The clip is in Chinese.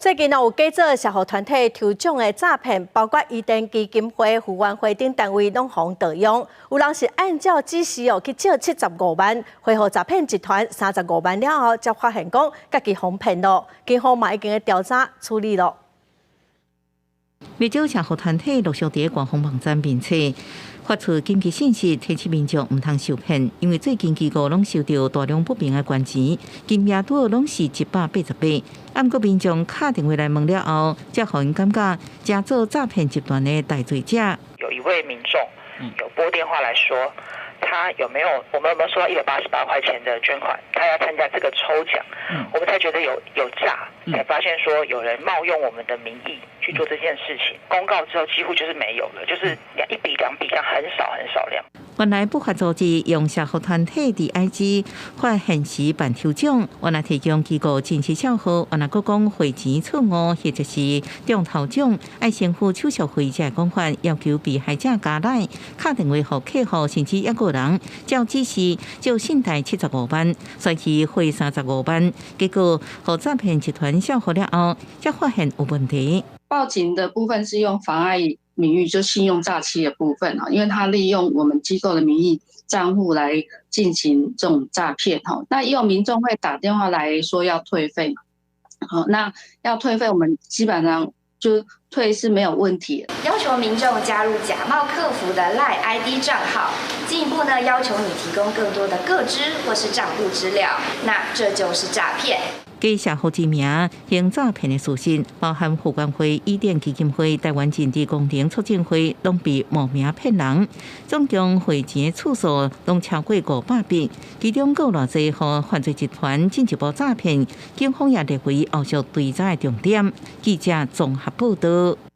最近有几组社福团体抽奖的诈骗，包括伊甸基金会、扶援会等单位拢互盗用。有人是按照指示去借75万，回互诈骗集团35万了后，才发现讲家己被骗了。警方嘛已经调查处理了。不少社福团体陆续伫官方网站面册发出紧急信息，提醒民众唔通受骗，因为最近机构拢收到大量不明的捐钱，金额多拢是188。按过民众打电话来问了后，才互因感觉假做诈骗集团的大罪者。有一位民众有拨电话来说，他我们有没有收到188块钱的捐款？他要参加这个抽奖，我们才觉得有诈，才发现说有人冒用我们的名义去做这件事情。公告之后几乎就是没有了，就是1笔2笔这样很少量。原来不法组织用社福团体伫 IG 发限时办抽奖，原来提供机构真实账号，原来佫讲汇钱错误，或者是中头奖，爱先付手续费才会讲法，要求被害者加来，打电话予客户，甚至一个人照指示就信贷75万，随去汇35万，结果互诈骗集团消化了后，才发现有问题。报警的部分是用妨碍名誉，就信用诈欺的部分啊，因为他利用我们机构的名义账户来进行这种诈骗哈。那也有民众会打电话来说要退费，好，那要退费，我们基本上就退是没有问题的。要求民众加入假冒客服的 LINE ID 账号，进一步呢要求你提供更多的个资或是账户资料，那这就是诈骗。假社福之名行诈骗的事实，包含扶援会、伊甸基金会、台湾尽治工程促进会，拢被冒名骗人，总共汇钱的次数拢超过500笔，其中有偌济户犯罪集团进一步诈骗，警方也列为后续追查的重点。记者综合报道。